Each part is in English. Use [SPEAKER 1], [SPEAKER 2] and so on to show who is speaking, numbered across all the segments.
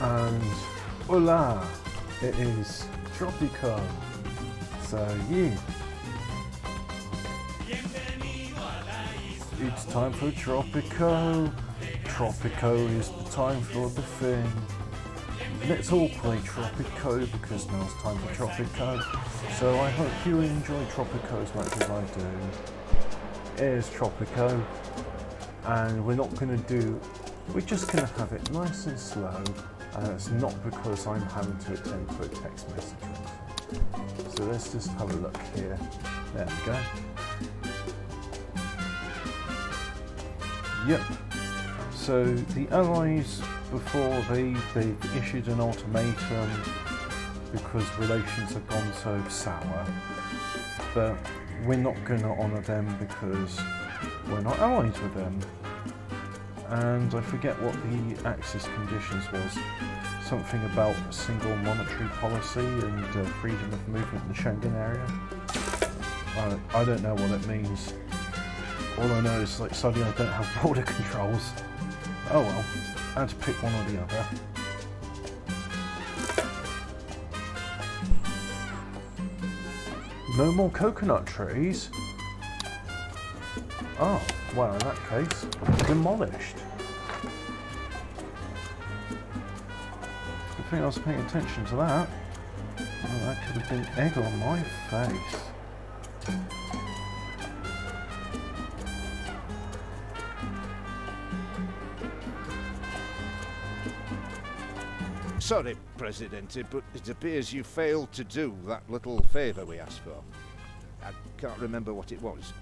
[SPEAKER 1] And hola, it is Tropico. So yeah, it's time for Tropico. Tropico is the time for the thing. Let's all play Tropico because now it's time for Tropico. So I hope you enjoy Tropico as much as I do. Here's Tropico, and we're just going to have it nice and slow, and it's not because I'm having to attend to a text message or anything. So let's just have a look here. There we go. Yep. So the Allies, before they've issued an ultimatum because relations have gone so sour, but we're not going to honour them because we're not allies with them. And I forget what the Axis conditions was. Something about single monetary policy and freedom of movement in the Schengen area. I don't know what it means. All I know is like suddenly I don't have border controls. Oh well, I had to pick one or the other. No more coconut trees? Oh, well in that case, demolished. Good thing I was paying attention to that. Oh, that could have been egg on my face.
[SPEAKER 2] Sorry, Presidente, but it appears you failed to do that little favour we asked for. I can't remember what it was.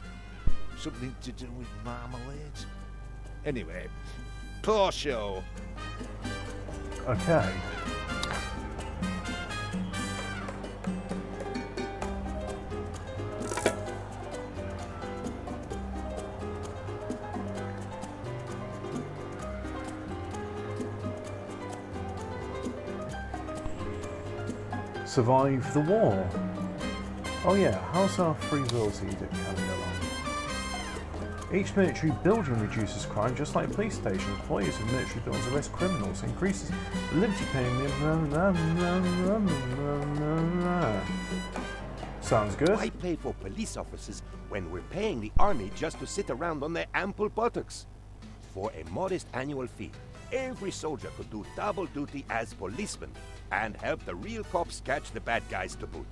[SPEAKER 2] Something to do with marmalade? Anyway, poor show.
[SPEAKER 1] Okay. Survive the war. Oh yeah, how's our free wills edict coming along? Each military building reduces crime just like police stations. Employees of military buildings arrest criminals, increases the liberty payment. Sounds good.
[SPEAKER 3] Why pay for police officers when we're paying the army just to sit around on their ample buttocks? For a modest annual fee, every soldier could do double duty as policeman and help the real cops catch the bad guys to boot.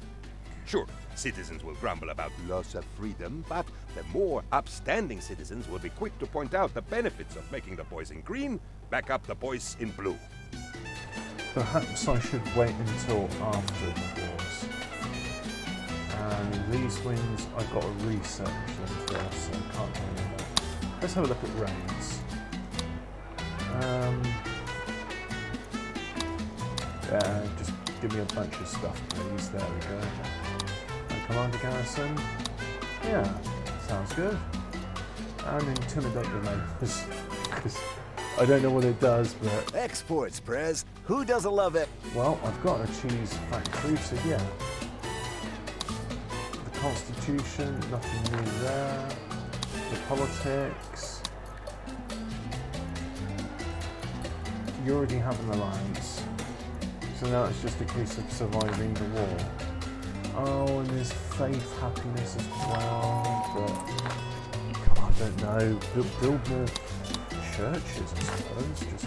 [SPEAKER 3] Sure, citizens will grumble about loss of freedom, but the more upstanding citizens will be quick to point out the benefits of making the boys in green back up the boys in blue.
[SPEAKER 1] Perhaps I should wait until after the wars. And these wings I've got to research them first, so I can't remember. Let's have a look at raids. Yeah, just give me a bunch of stuff, please. There we go. And Commander Garrison. Yeah, sounds good. And intimidate the neighbours. Because I don't know what it does, but...
[SPEAKER 4] Exports, Prez. Who doesn't love it?
[SPEAKER 1] Well, I've got a cheese factory, so yeah. The Constitution, nothing new there. The politics. You already have an alliance. So now it's just a case of surviving the war. Oh, and there's faith, happiness as well, but I don't know. Build more churches, I suppose. Just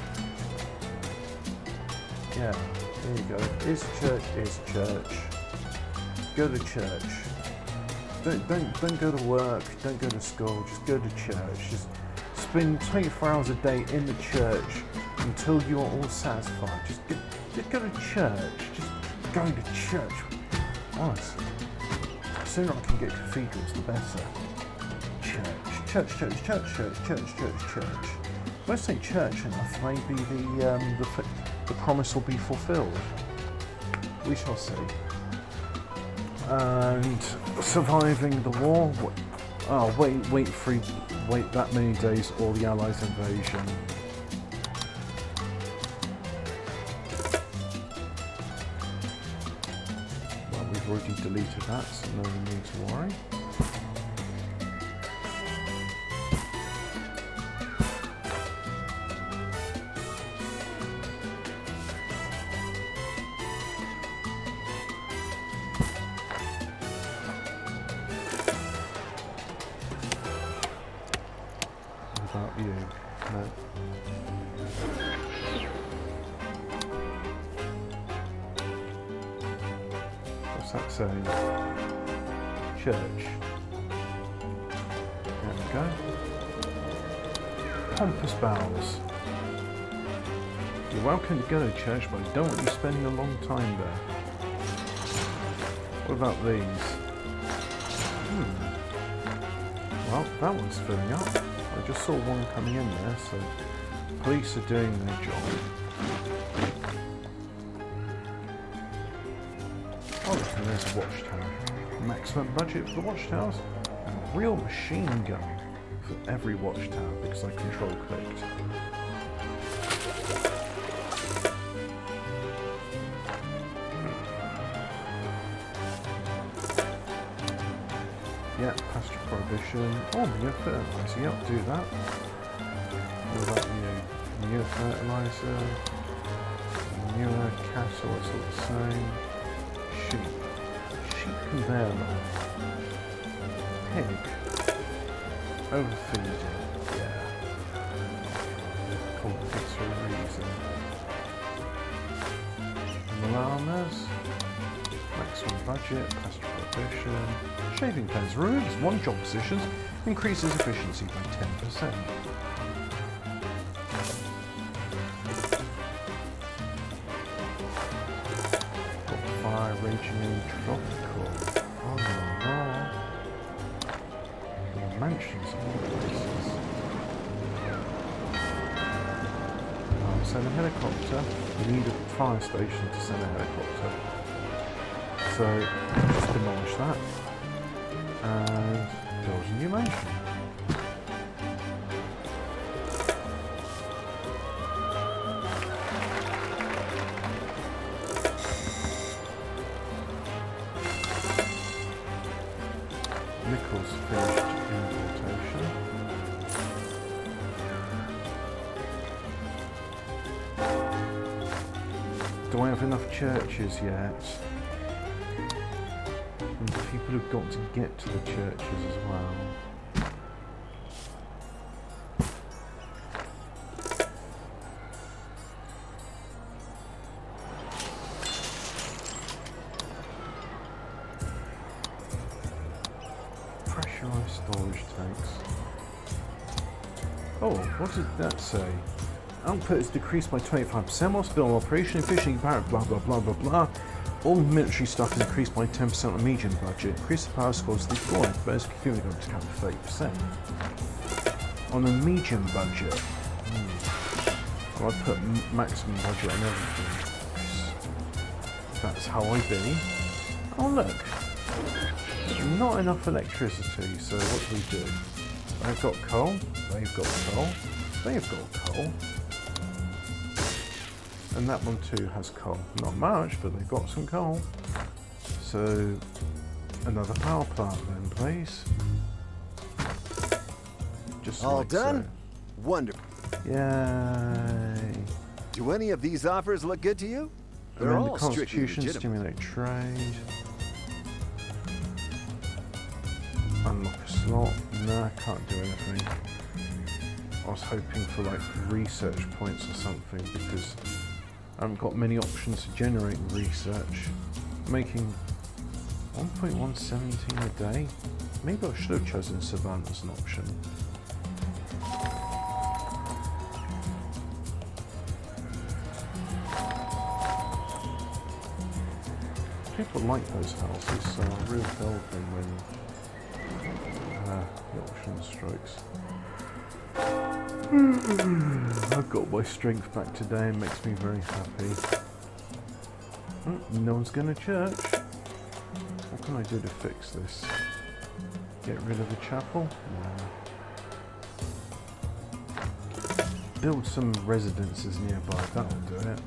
[SPEAKER 1] yeah, there you go. Is church. Go to church. Don't go to work. Don't go to school. Just go to church. Just spend 24 hours a day in the church until you're all satisfied. Just go to church. Just go to church. Honestly, the sooner I can get cathedrals, the better. Church. If I say church enough, maybe the promise will be fulfilled. We shall see. And surviving the war. Oh, wait that many days, or the Allies' invasion. We've already deleted that, so no need to worry. What's that saying? Church. There we go. Pompous bows. You're welcome to go to church, but I don't want you spending a long time there. What about these? Well, that one's filling up. I just saw one coming in there, so police are doing their job. Oh, look, and there's a watchtower. Maximum budget for the watchtowers, and a real machine gun for every watchtower because I control clicked. Yeah, pasture prohibition. Oh, manure fertilizer. Yep, do that. What about you? Manure fertilizer. Manure cattle, it's all the same. Sheep. Sheep conveyor line. Pig. Overfeeding. Yeah. Called pigs for a reason. Llamas. Maximum budget. Pasture prohibition. Shaving pens removes one job positions, increases efficiency by 10%. Got fire raging in Tropico. Oh no. There are mansions in all places. Send a helicopter. We need a fire station to send a helicopter. So, just demolish that. And build a new mansion. Nickel's finished importation. Do I have enough churches yet? People have got to get to the churches as well. Pressurized storage tanks. Oh, what did that say? Output is decreased by 25% while still in operation, efficiency, blah blah blah blah blah. All military stuff is increased by 10% on medium budget. Increase the power scores to the point, but it's configured to cap 30%. On a medium budget, well, I put maximum budget on everything. That's how I be. Oh look, not enough electricity, so what do we do? I've got coal, they've got coal, they've got coal. And that one too has coal. Not much, but they've got some coal. So, another power plant then, please. Just
[SPEAKER 4] All
[SPEAKER 1] like
[SPEAKER 4] done?
[SPEAKER 1] so.
[SPEAKER 4] Wonderful.
[SPEAKER 1] Yay.
[SPEAKER 4] Do any of these offers look good to you? They're
[SPEAKER 1] Amend the
[SPEAKER 4] all strictly
[SPEAKER 1] Constitution,
[SPEAKER 4] legitimate.
[SPEAKER 1] stimulate trade. Unlock a slot. Nah, can't do anything. I was hoping for like research points or something because I haven't got many options to generate research. Making 1.117 a day? Maybe I should have chosen Savannah as an option. People like those houses, so I'll rebuild them when the option strikes. I've got my strength back today and makes me very happy. No one's going to church. What can I do to fix this? Get rid of the chapel? No. Build some residences nearby, that'll do it.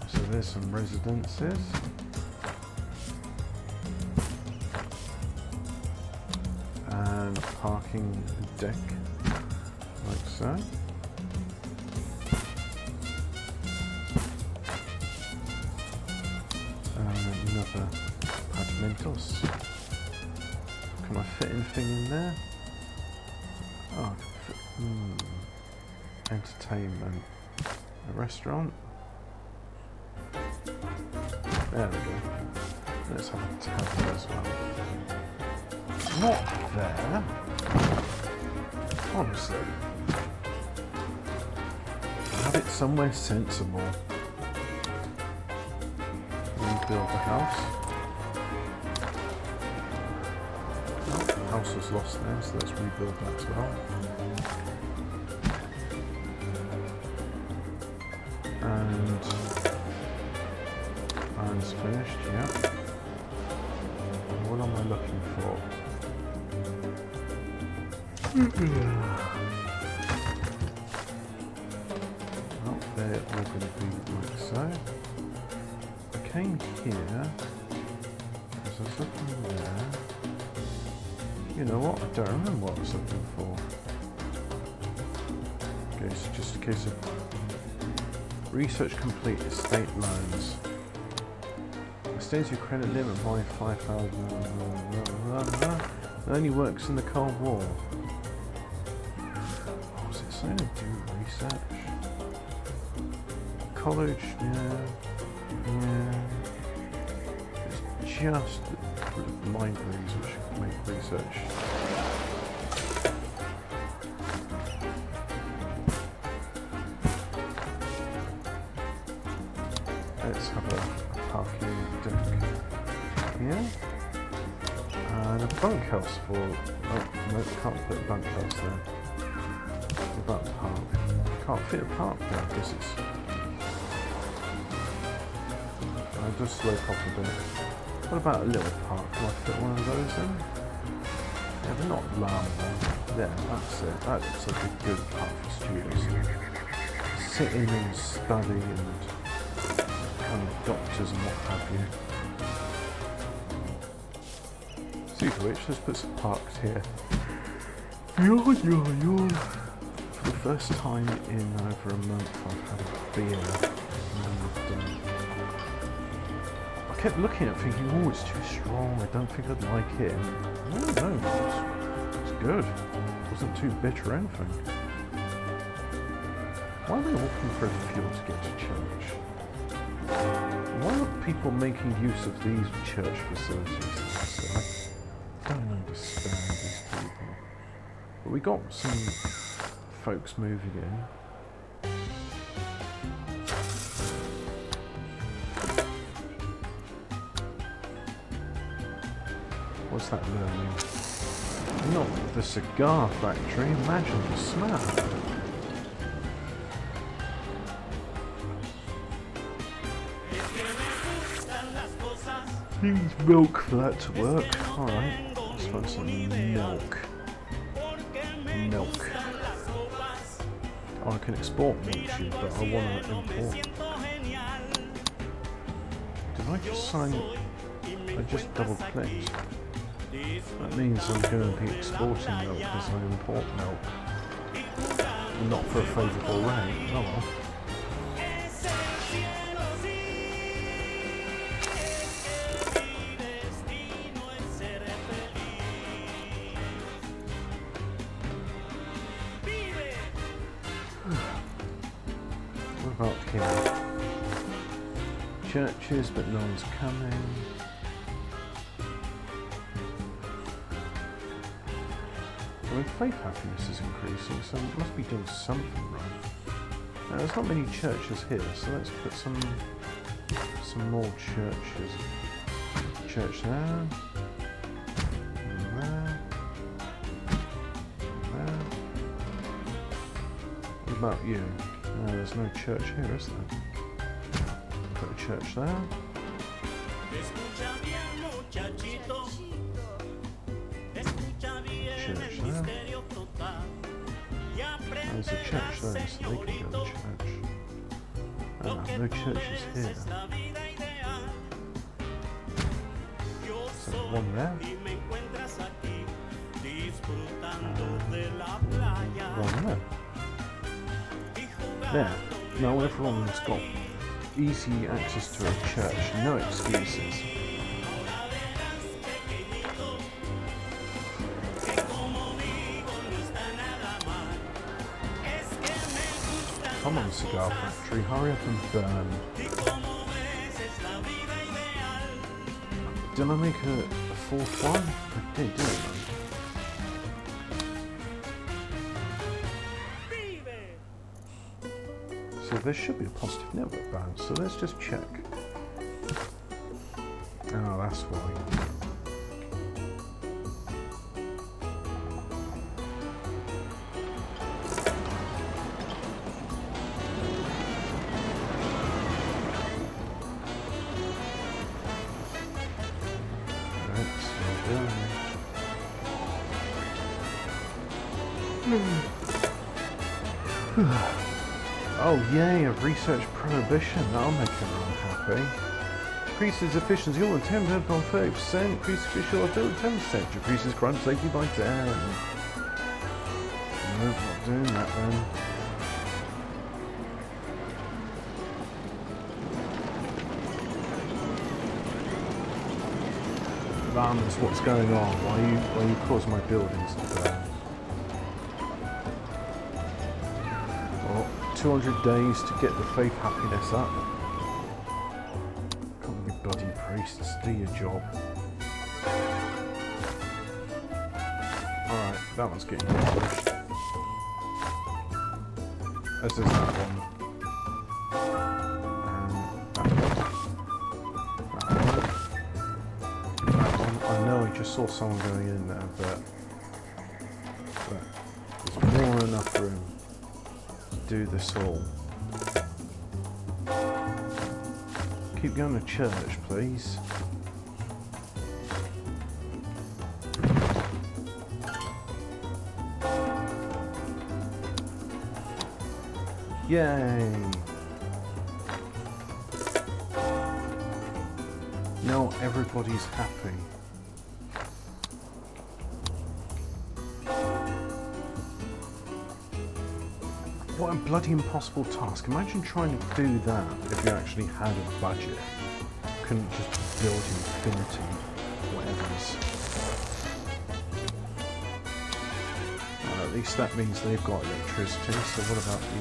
[SPEAKER 1] So there's some residences. And a parking deck, like so. And another apartamentos. Can I fit anything in there? Oh, I can fit, entertainment. A restaurant. There we go. Let's have a tavern as well. Not there. Honestly. Have it somewhere sensible. Rebuild the house. Oh, the house was lost there, so let's rebuild that as well. And iron's finished, yeah. What am I looking for? Oh, they're all going to be like so. I came here, because I was looking there. You know what? I don't remember what I was looking for. Okay, so just a case of research complete, estate loans. Extends your credit limit by 5,000. It only works in the Cold War. Oh, is it saying to do research? College, yeah. It's just libraries which make research. Let's have a parking deck here. And a bunkhouse for... Oh, no, can't put a bunkhouse there. What about the park? Can't fit a park there, I guess it's... I'll just slope off a bit. What about a little park? Can I fit one of those in? Yeah, they're not large. There, that's it. That looks like a good park for students. Sit in and study and kind of doctors and what have you. Speaking of which, let's put some parks here. For the first time in over a month, I've had a beer. And, I kept looking at it thinking, oh, it's too strong, I don't think I'd like it. No, it's good. It wasn't too bitter or anything. Why are we walking through the field to get to church? Why are people making use of these church facilities? I don't understand these people. But we got some folks moving in. What's that learning? Not the cigar factory, imagine the smell. Needs milk for that to work. Alright, let's find some milk. Milk. Oh, I can export milk to you, but I want to import. Did I just sign? I just double clicked. That means I'm going to be exporting milk as I import milk. Not for a favourable rate. Oh well. What about here? Churches, but no one's coming. Well, faith happiness is increasing, so it must be doing something right. Now, there's not many churches here, so let's put some more churches. Church there. And there. And there. What about you? No, there's no church here, is there? Put a church there. Church there. There's a church there, so they can go to church. No churches here. So one there. One there. There. Now everyone's got easy access to a church, no excuses. Come on, cigar factory, hurry up and burn. Did I make a fourth one? I did, didn't I? So there should be a positive network balance, so let's just check. Oh, that's why. Oh yay, a research prohibition, that'll make everyone happy. Decreases efficiency all 10% by 30%, increase official ability 10%, decreases crime safety by 10. Nope, not doing that then. Vamos, what's going on? Why are you causing my buildings to burn? 200 days to get the faith happiness up. Come on, you bloody priests, do your job. Alright, that one's getting pushed. As is that one. And that one. I know I just saw someone going in there, but there's more than enough room. Do this all. Keep going to church, please. Yay! Now everybody's happy. What a bloody impossible task. Imagine trying to do that if you actually had a budget. You couldn't just build infinity, whatever's. At least that means they've got electricity, so what about the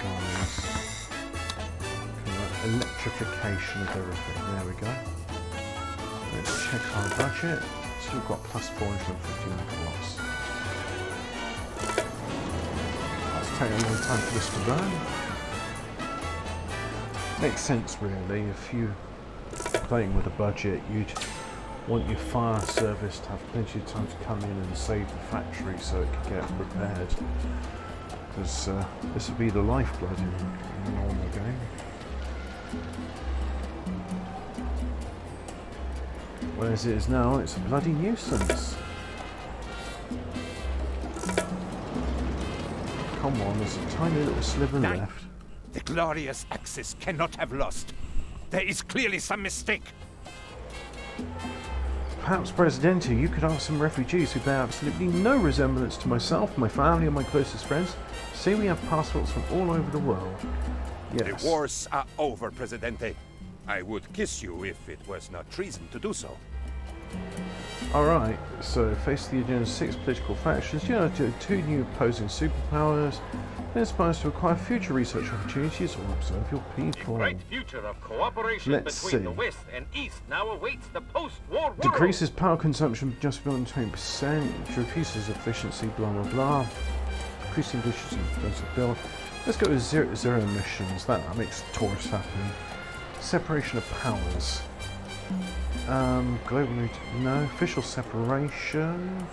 [SPEAKER 1] guys? Electrification of everything, there we go. Let's check our budget. Still got plus 450 megawatts. Take a long time for this to run. Makes sense really, if you're playing with a budget you'd want your fire service to have plenty of time to come in and save the factory so it could get repaired. Because this would be the lifeblood in a normal game. Whereas it is now, it's a bloody nuisance. Come on, there's a tiny little sliver left.
[SPEAKER 3] The glorious Axis cannot have lost. There is clearly some mistake.
[SPEAKER 1] Perhaps, Presidente, you could ask some refugees who bear absolutely no resemblance to myself, my family, and my closest friends. See, we have passports from all over the world. Yes.
[SPEAKER 3] The wars are over, Presidente. I would kiss you if it was not treason to do so.
[SPEAKER 1] Alright, so face the agenda 6 political factions, two new opposing superpowers, then aspires to acquire future research opportunities or observe your people.
[SPEAKER 5] The great future of cooperation between the West and East now awaits the post-war world.
[SPEAKER 1] Decreases power consumption just beyond 20%, decreases efficiency, blah blah blah. Increasing efficiency, build. Let's go with zero emissions, that makes tourists happy. Separation of powers. Global no, official separation.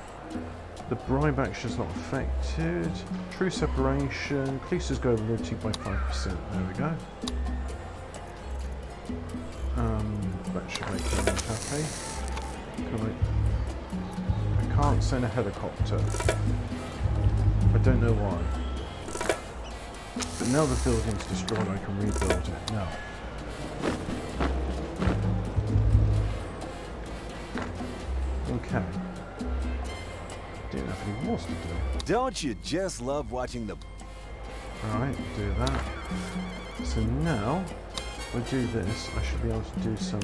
[SPEAKER 1] The bribe action is not affected. True separation. Increases global unity by 5%. There we go. That should make everyone happy. I can't send a helicopter. I don't know why. But now the building's destroyed, I can rebuild it. Now. Okay. Didn't have any wars to do.
[SPEAKER 4] Don't you just love watching the...
[SPEAKER 1] Alright, do that. So now, if I do this, I should be able to do some...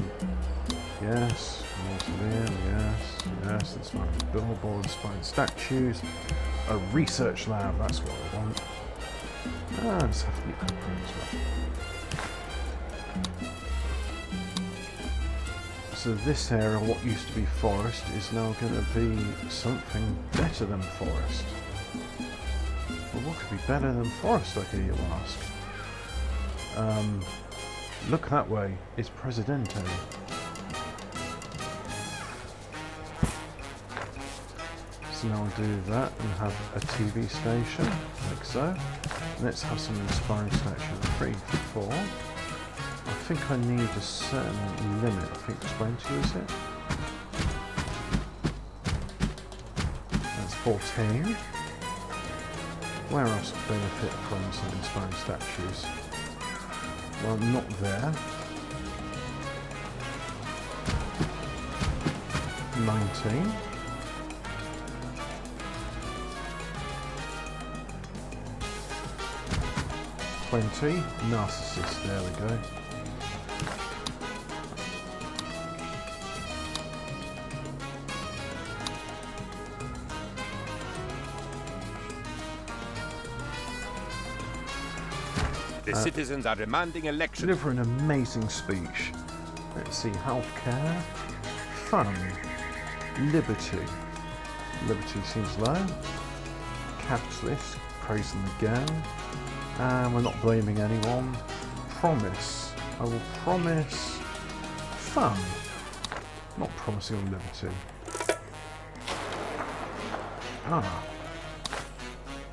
[SPEAKER 1] Yes, mausoleum, yes, let's find billboards, find statues. A research lab, that's what I want. Let's have the opera as well. So this area, what used to be forest, is now going to be something better than forest. Well, what could be better than forest, I hear you ask? Look that way, it's Presidente. So now I'll do that and have a TV station, like so. Let's have some inspiring statues. 3, 4. I think I need a certain limit. I think 20 is it? That's 14. Where else could benefit from some inspiring statues? Well, not there. 19. 20. Narcissist, there we go.
[SPEAKER 3] The citizens are demanding elections.
[SPEAKER 1] Deliver an amazing speech. Let's see, healthcare, fun, liberty. Liberty seems low. Capitalist, praise them again. And we're not blaming anyone. Promise. I will promise fun. Not promising on liberty.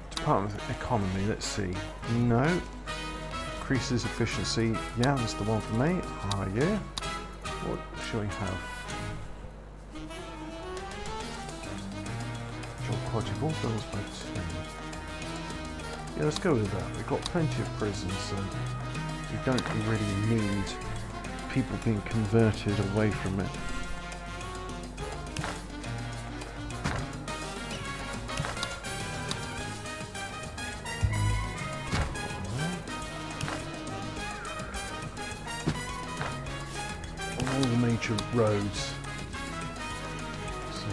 [SPEAKER 1] Department of Economy, let's see. No. Increases efficiency. Yeah, that's the one for me. Ah, yeah. What shall we have? Job quality of all bills by 2. Yeah, let's go with that. We've got plenty of prisons, so we don't really need people being converted away from it. All the major roads. So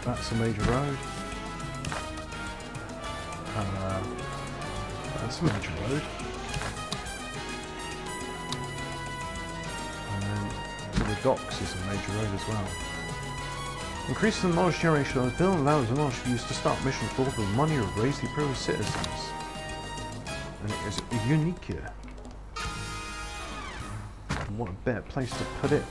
[SPEAKER 1] that's a major road. That's a major road. And then to the docks is a major road as well. Increasing the knowledge generation of the bill allows the knowledge to be used to start missions forward with money or raise the approval of citizens. And it is unique here. And what a better place to put it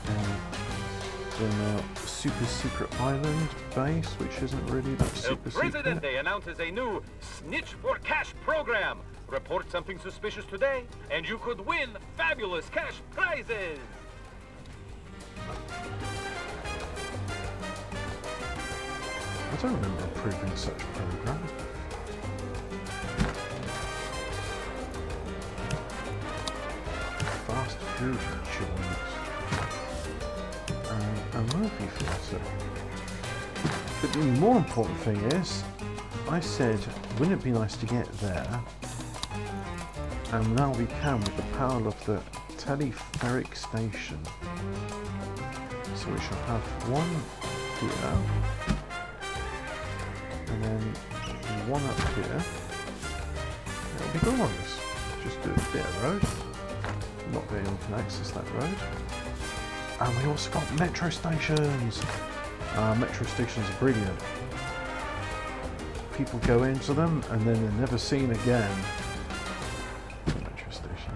[SPEAKER 1] than a super secret island base, which isn't really that super secret.
[SPEAKER 5] The Presidente announces a new Snitch for Cash program. Report something suspicious today, and you could win fabulous cash prizes.
[SPEAKER 1] I don't remember approving such a program. Fast food joint. A movie theatre. But the more important thing is, I said, wouldn't it be nice to get there? And now we can with the power of the telepheric station. So we shall have one here, and then one up here. It'll be glorious. Just do a bit of road. Not very anyone can access that road. And we also got metro stations. Metro stations are brilliant. People go into them and then they're never seen again. Metro station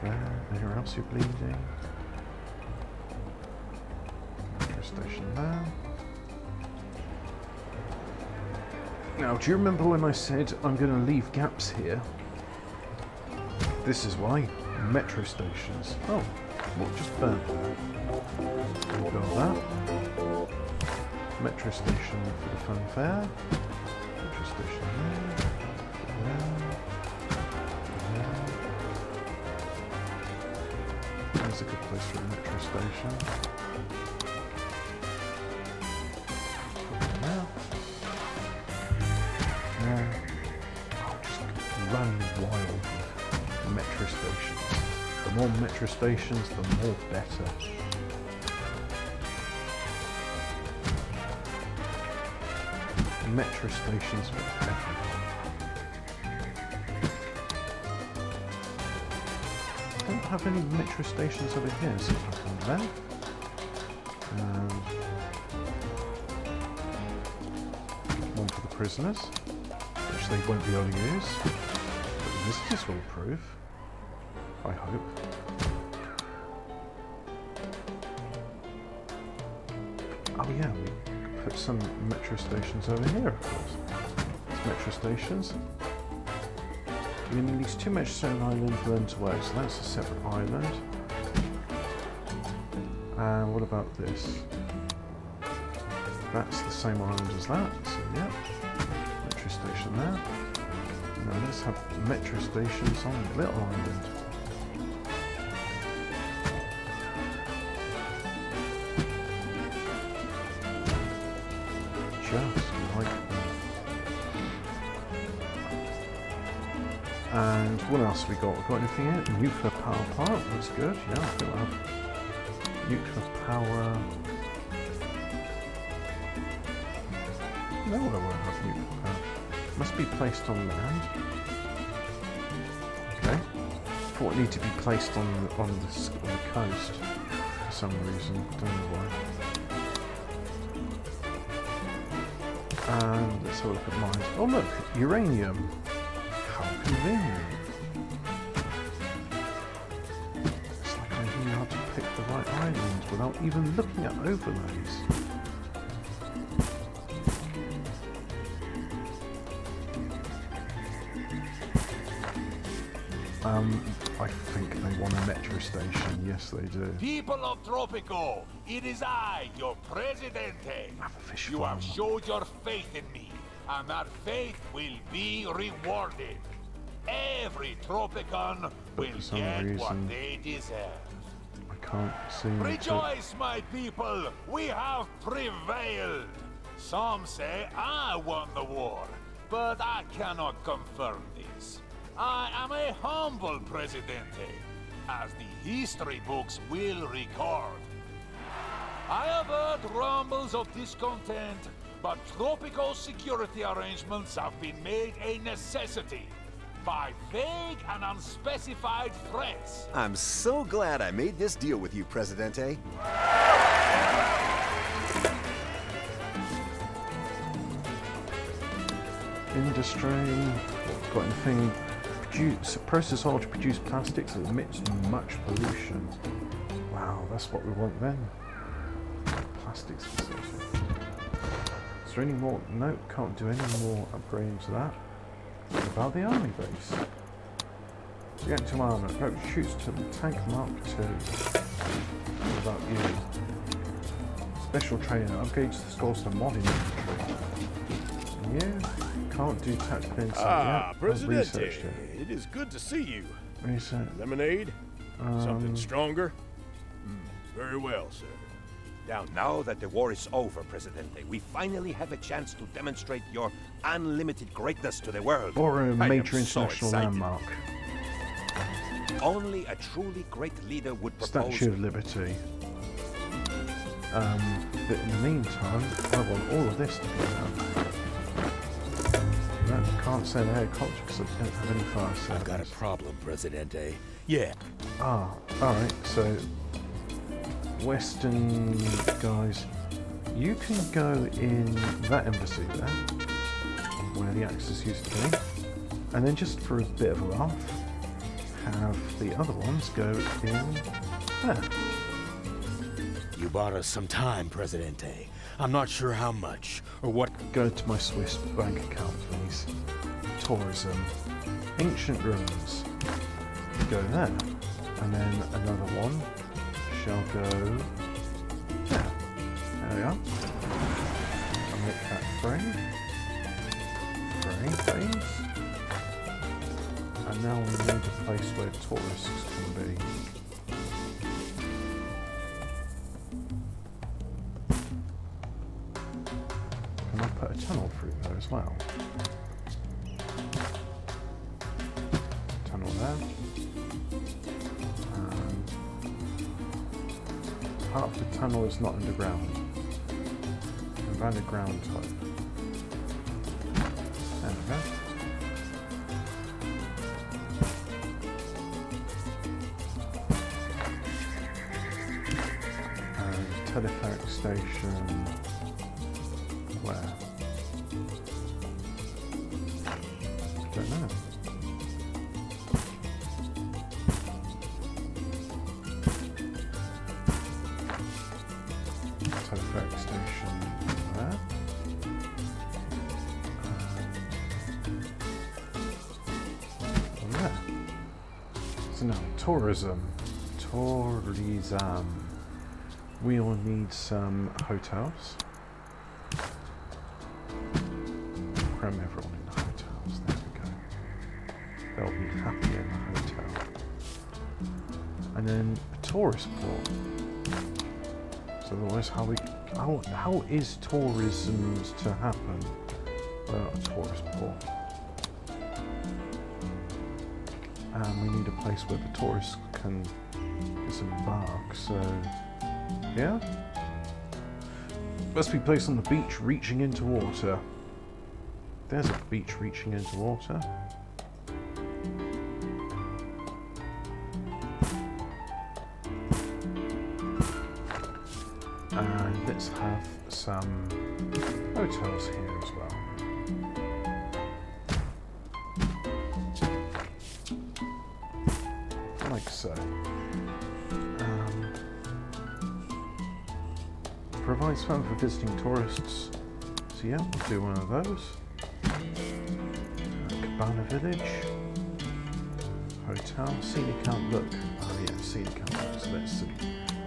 [SPEAKER 1] there. Anywhere else you're bleeding? Metro station there. Now, do you remember when I said I'm going to leave gaps here? This is why. Metro stations. Oh, what just burnt there? We'll go with that. Metro station for the fanfare. Metro station there. There's a good place for a metro station. I'll just run wild with metro stations. The more metro stations, the more better. Metro stations for everyone. I don't have any metro stations over here, so click on them. One for the prisoners, which they won't be able to use. But the visitors will approve. I hope. Oh yeah, we put some metro stations over here, of course. There's metro stations. We need these 2 metro station islands burnt away, so that's a separate island. And what about this? That's the same island as that, so yeah. Metro station there. Now let's have metro stations on the little island. Just like that. And what else have we got? Got anything in it? Nuclear power plant, that's good. Yeah, I think we'll have nuclear power. No, I won't have nuclear power. Must be placed on land. Okay. Thought it needed to be placed on the coast for some reason. Don't know why. And let's have a look at mines. Oh look, uranium. How convenient. It's like I knew how to pick the right island without even looking at overlays. I think they want a metro station. Yes, they do.
[SPEAKER 6] People of Tropico, it is I, your Presidente.
[SPEAKER 1] Have a fish
[SPEAKER 6] You
[SPEAKER 1] farm.
[SPEAKER 6] have showed your faith in me, and that faith will be rewarded. Every Tropican will
[SPEAKER 1] for some
[SPEAKER 6] get what
[SPEAKER 1] reason-
[SPEAKER 6] they deserve.
[SPEAKER 1] I can't seem to...
[SPEAKER 6] Rejoice, my people! We have prevailed! Some say I won the war, but I cannot confirm this. I am a humble Presidente, as the history books will record. I have heard rumbles of discontent, but Tropico's security arrangements have been made a necessity by vague and unspecified threats.
[SPEAKER 4] I'm so glad I made this deal with you, Presidente.
[SPEAKER 1] Industry. Got anything? Process oil to produce plastics that emits much pollution. Wow, that's what we want then. Plastics facility. Is there any more? No, can't do any more upgrading to that. What about the army base? Reactor armor. No, shoots to the tank Mark II. What about you? Special training. Upgrades the scores to mod infantry. You can't do tactical insight yet. I've
[SPEAKER 7] Presidente,
[SPEAKER 1] researched it.
[SPEAKER 7] it is good to see you.
[SPEAKER 1] Research.
[SPEAKER 7] Lemonade? Something stronger? Very well, sir.
[SPEAKER 3] Now that the war is over, Presidente, we finally have a chance to demonstrate your unlimited greatness to the world.
[SPEAKER 1] Or a
[SPEAKER 3] I am
[SPEAKER 1] major
[SPEAKER 3] so
[SPEAKER 1] international
[SPEAKER 3] excited.
[SPEAKER 1] landmark.
[SPEAKER 3] Only a truly great leader would propose...
[SPEAKER 1] Statue of Liberty. But in the meantime, I want all of this to be done. No, can't say the agriculture because I don't have any fire service.
[SPEAKER 6] I've got a problem, Presidente. Yeah.
[SPEAKER 1] Alright, so Western guys, you can go in that embassy there, where the Axis used to be, and then just for a bit of a laugh, have the other ones go in there.
[SPEAKER 6] You bought us some time, Presidente. I'm not sure how much, or what...
[SPEAKER 1] Go to my Swiss bank account, please. Tourism. Ancient ruins. Go there. And then another one shall go there. There we are. I'll make that free. Please. And now we need a place where tourists can be. Can I put a tunnel through there as well? Tunnel there. And part of the tunnel is not underground. Underground type. There we go. telepheric station. Where? Don't know. Telepheric station there. There. So now, tourism. We will need some hotels. Cram everyone in the hotels. There we go. They'll be happy in the hotel. And then a tourist port. So otherwise, how is tourism to happen without a tourist port? And we need a place where the tourists can disembark, so yeah. Must be placed on the beach reaching into water. There's a beach reaching into water. And let's have some hotels here as well. Like so. Provides fun for visiting tourists. So yeah, we'll do one of those. Cabana Village. Hotel. Scenic outlook. Oh yeah, scenic outlook. So let's see.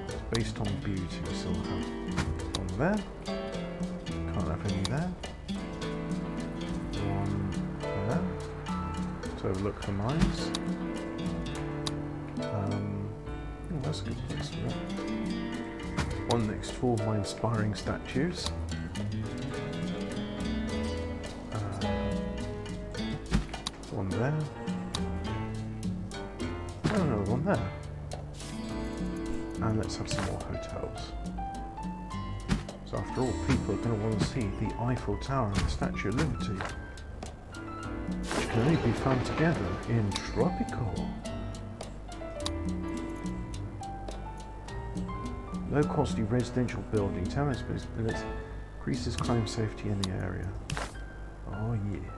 [SPEAKER 1] It's based on beauty, so we'll have one there. Can't have any there. One there. To overlook the mines. Oh, that's a good place for that. One next to all my inspiring statues. One there. And another one there. And let's have some more hotels. So after all, people are going to want to see the Eiffel Tower and the Statue of Liberty, which can only be found together in Tropico. Low-quality residential building, terrorist bullets, increases crime safety in the area. Oh yeah.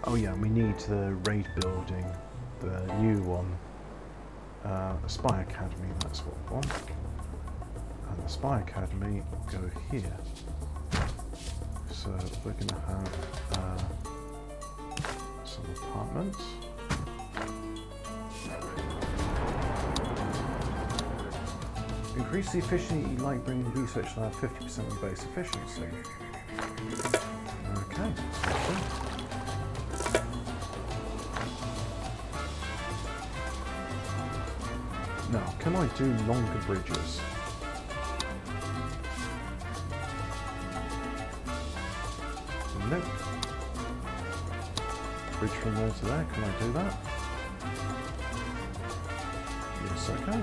[SPEAKER 1] Oh yeah, we need the raid building, the new one. Spy Academy, that's what we want. And the Spy Academy will go here. So we're going to have some apartments. Increase the efficiency, like bringing research lab 50% on base efficiency. Okay, that's good. Now, can I do longer bridges? Nope. Bridge from there to there, can I do that? Yes, I can.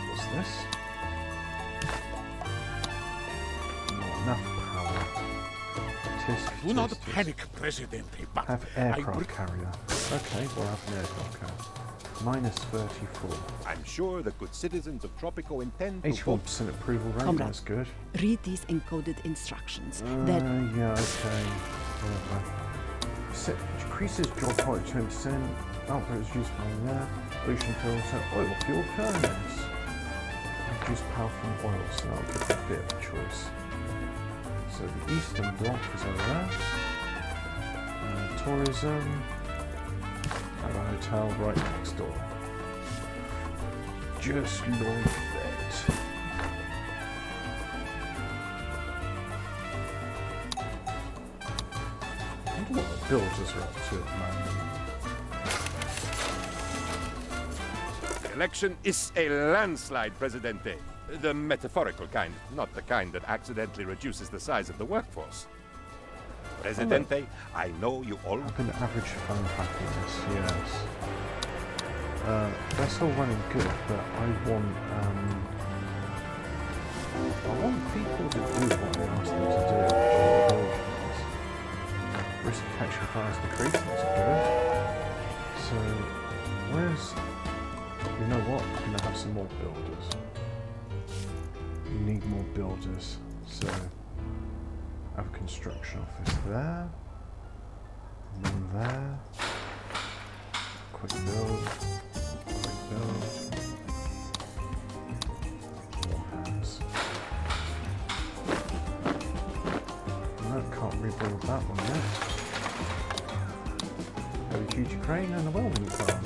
[SPEAKER 1] What's this? Enough power.
[SPEAKER 6] Do not panic, Presidente, but
[SPEAKER 1] Have aircraft carrier. Okay, we'll have an aircraft carrier. Minus 34.
[SPEAKER 3] I'm sure the good citizens of Tropico intend to
[SPEAKER 1] 81% approval rate,
[SPEAKER 8] Comrade.
[SPEAKER 1] that's good.
[SPEAKER 8] Read these encoded instructions.
[SPEAKER 1] Yeah, okay. Whatever. Decreases job quality 20%. Output is used by there. Pollution filter. Oil fuel furnace. Reduce power from oil, so that'll give you a bit of a choice. So the eastern block is over there. Tourism. And a hotel right next door. Just like that. I wonder what the builders are up to at the moment.
[SPEAKER 3] The election is a landslide, Presidente. The metaphorical kind, not the kind that accidentally reduces the size of the workforce. Presidente, I know you all...
[SPEAKER 1] I've been average fun happiness, yes. That's all running good, but I want people to do what I ask them to do. Risk of catching fires decrease, that's good. So, where's... You know what? I'm going to have some more builders. We need more builders, so... Have a construction office there. And then there. Quick build. Quick build. More hands. No, can't rebuild that one yet. Have a huge crane and a welding farm.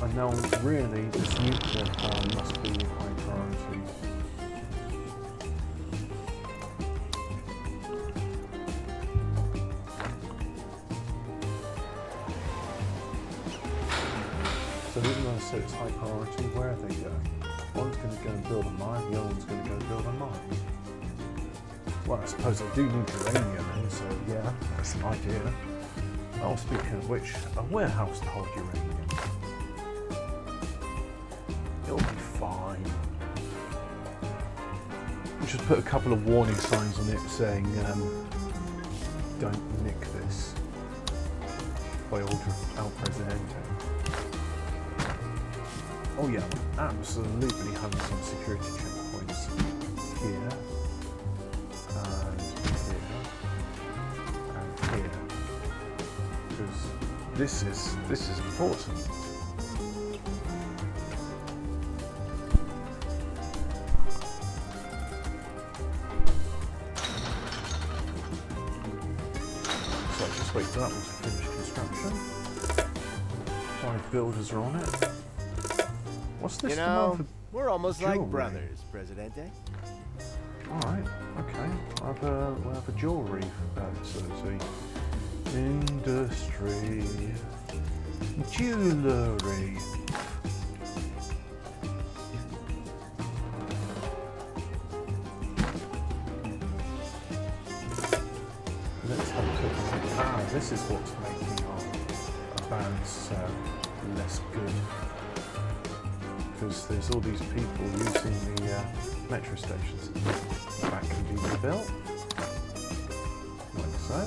[SPEAKER 1] And now, really, this nuclear farm must be high priority. So even though I said it's high priority, where are they going? One's going to go and build a mine, the other one's going to go build a mine. Well, I suppose I do need uranium, and so yeah, that's an idea. Oh, speaking of which, a warehouse to hold uranium. It'll be fine. We'll just put a couple of warning signs on it saying, don't nick this by order of El Presidente. Oh yeah, absolutely having some security checkpoints here, and here, and here, because this is important. So I just wait for that one to finish construction. 5 builders are on it. What's this?
[SPEAKER 4] You know,
[SPEAKER 1] for
[SPEAKER 4] we're almost
[SPEAKER 1] jewelry?
[SPEAKER 4] like brothers, Presidente.
[SPEAKER 1] Alright, okay. We'll have a jewelry facility. Industry. Jewelry. Let's have a quick look. Ah, this is what's making our balance less good. Because there's all these people using the metro stations. That can be rebuilt, like so.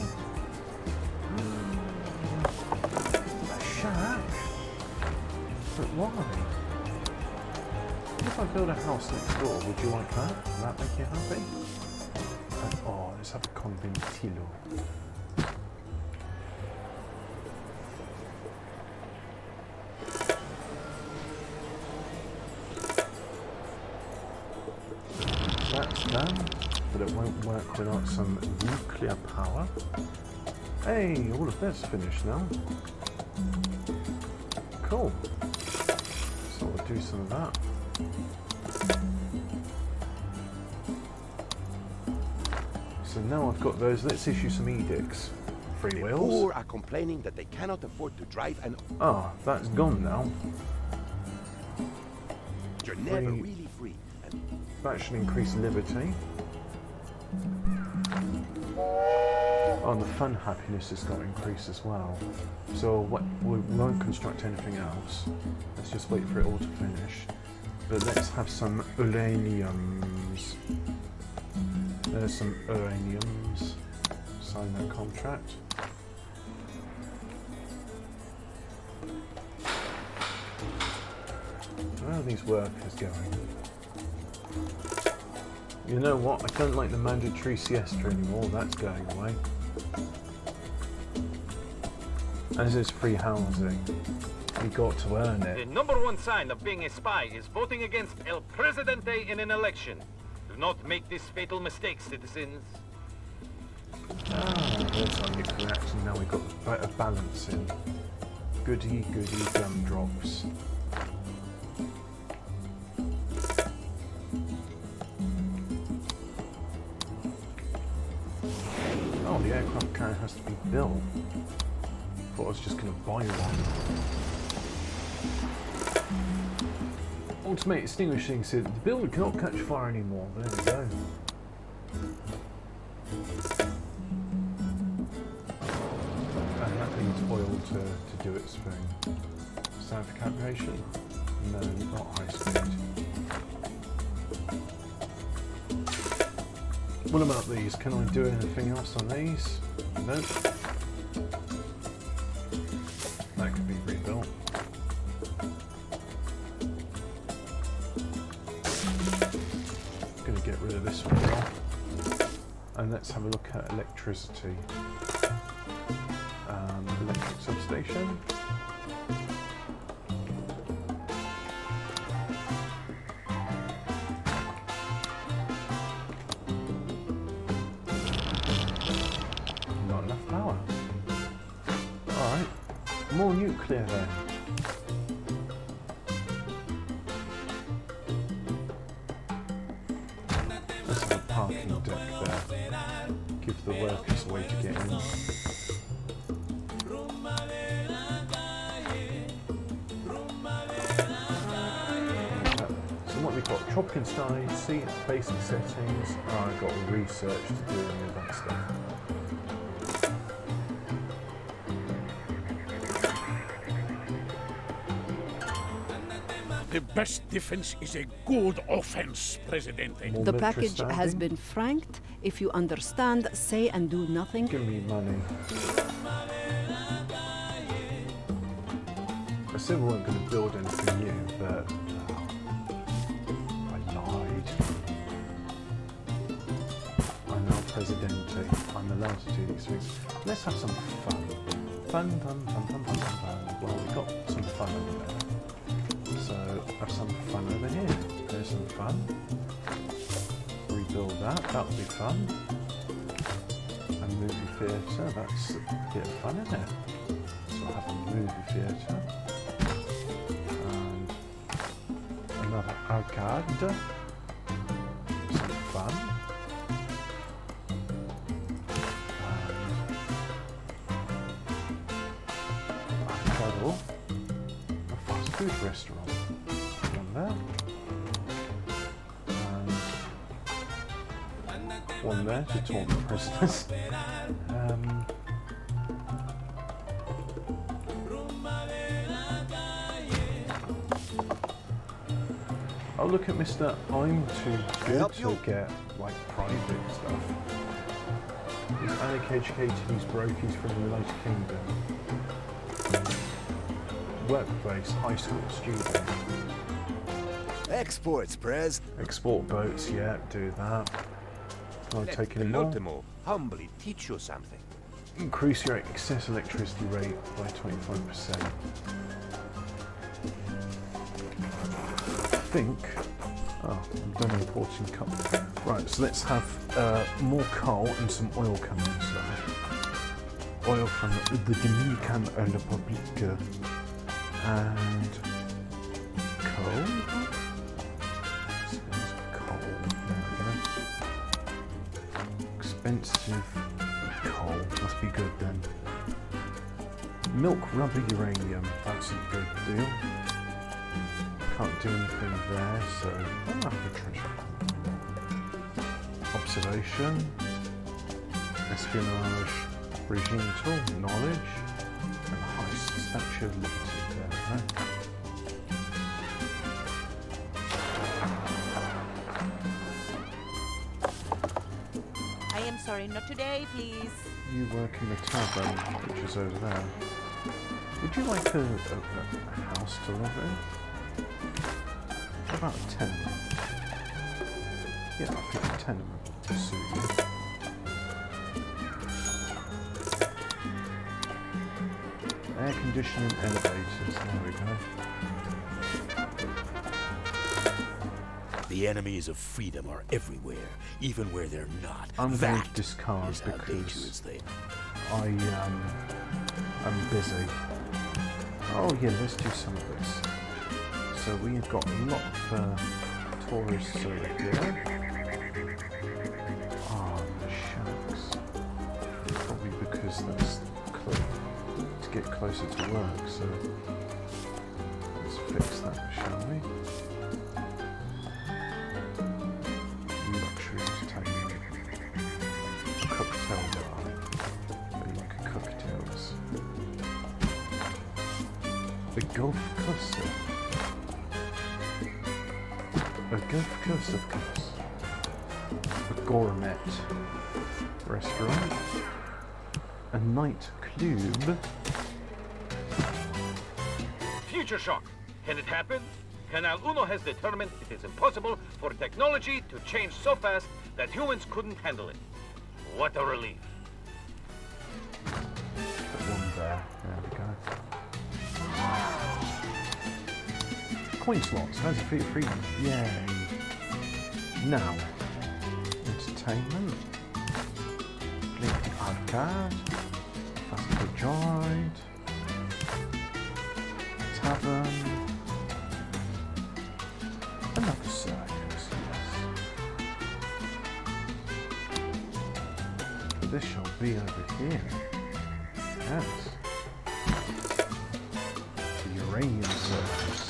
[SPEAKER 1] A shack? But why? If I build a house next door, would you like that? Would that make you happy? And, oh, let's have a conventilo. That's done, but it won't work without some nuclear power. Hey, all of that's finished now. Cool. So we'll do some of that. So now I've got those, let's issue some edicts. Free
[SPEAKER 3] The
[SPEAKER 1] wheels.
[SPEAKER 3] poor are complaining that they cannot afford to drive an...
[SPEAKER 1] Ah, that's gone now.
[SPEAKER 3] You're never
[SPEAKER 1] Free.
[SPEAKER 3] really free. And
[SPEAKER 1] That should increase liberty. Oh, and the fun happiness has got to increase as well. So we won't construct anything else. Let's just wait for it all to finish. But let's have some uraniums. There's some uraniums. Sign that contract. Where are these workers going? You know what? I don't like the mandatory siesta anymore. That's going away. As is free housing. We got to earn
[SPEAKER 5] The
[SPEAKER 1] it.
[SPEAKER 5] number one sign of being a spy is voting against El Presidente in an election. Do not make this fatal mistake, citizens.
[SPEAKER 1] Ah, there's our nuclear action. Now we've got better balance in. Goody, goody gumdrops. Oh, the aircraft carrier has to be built. thought I was just going to buy one. Automated extinguishing said the building cannot catch fire anymore. There we go. And that needs oil to do its thing. Sound for calibration? No, not high speed. What about these? Can I do anything else on these? Nope. That could be rebuilt. Gonna get rid of this one now. And let's have a look at electricity. Electric substation. Not enough power. Alright. More nuclear then. Let's have a parking deck there. Give the workers a way to get in. So what we've got, Tropico style, see basic settings. Oh, I've got research to do and all that stuff.
[SPEAKER 9] The best defense is a good offense, Presidente.
[SPEAKER 1] More
[SPEAKER 8] The
[SPEAKER 1] military
[SPEAKER 8] package has
[SPEAKER 1] standing.
[SPEAKER 8] been franked. If you understand, say and do nothing.
[SPEAKER 1] Give me money. I said we weren't going to build anything new, but I lied. I'm now Presidente. I'm allowed to do these things. Let's have some fun. Fun. Well, we got some fun over there. So have some fun over here. There's some fun. Rebuild that. That'll be fun. And movie theatre. That's a bit of fun, isn't it? So I'll have a movie theatre. And another arcade. Some fun. And travel. A fast food restaurant. One there. And one there to talk to prisoners. Oh, look at Mr. I'm too good
[SPEAKER 4] Help
[SPEAKER 1] to
[SPEAKER 4] you?
[SPEAKER 1] get like private stuff. He's uneducated, he's broke, he's from the United Kingdom. Workplace, high school student.
[SPEAKER 4] Exports, Prez.
[SPEAKER 1] Export boats, yeah, do that. Can I
[SPEAKER 3] Let
[SPEAKER 1] take any more?
[SPEAKER 3] Penultimo humbly teach you something.
[SPEAKER 1] Increase your excess electricity rate by 25%. I think. Oh, I'm done importing coal. Right, so let's have more coal and some oil coming in. So, oil from the Dominican Republic and coal. There's coal. There we go. Expensive coal. Must be good then. Milk, rubber, uranium. That's a good deal. Can't do anything there, so I'll have a treasure. Observation, espionage, regime tool, knowledge, and heist. Statue of Liberty there.
[SPEAKER 10] I am sorry, not today, please.
[SPEAKER 1] You work in the tavern, which is over there. Would you like a house to live in? How about a tenement? Yeah, I think a tenement would suit you. Air conditioning elevators, there we go.
[SPEAKER 9] The enemies of freedom are everywhere, even where they're not.
[SPEAKER 1] I'm going to
[SPEAKER 9] That
[SPEAKER 1] discard
[SPEAKER 9] is how
[SPEAKER 1] because
[SPEAKER 9] dangerous they are.
[SPEAKER 1] I'm busy. Oh yeah, let's do some of this. So we've got a lot of tourists over here. Oh, the sharks. Probably because that's close. to get closer to work, so let's fix that, shall we? Luxury entertainment. Cocktail bar. Where you can cocktails. A golf course. A golf course, of course. A gourmet restaurant. A night club.
[SPEAKER 5] Future shock. Can it happen? Canal Uno has determined it is impossible for technology to change so fast that humans couldn't handle it. What a relief.
[SPEAKER 1] Put one there. There we go. Coin slots. How's it feel free? Yay. Now. Entertainment. Link arcade. Fast food joint. Tavern. Another circus, yes. This shall be over here. Yes. The uranium circus.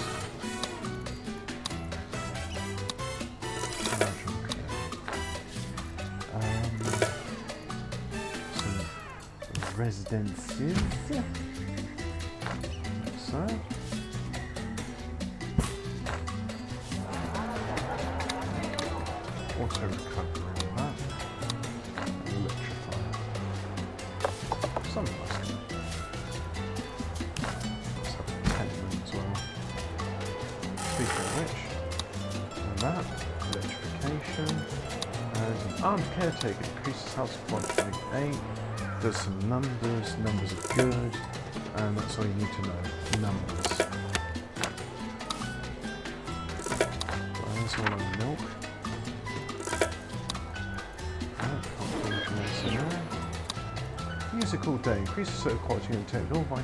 [SPEAKER 1] Some residences. So. Auto recovery on that. Electrify. Something like that. Let's have a tenement as well. Speaking of which, and that, electrification, and an armed caretaker increases house of 128. Does some numbers are good, and that's all you need to know. Numbers. There's all our milk. Musical day. Increases certain quality and technical by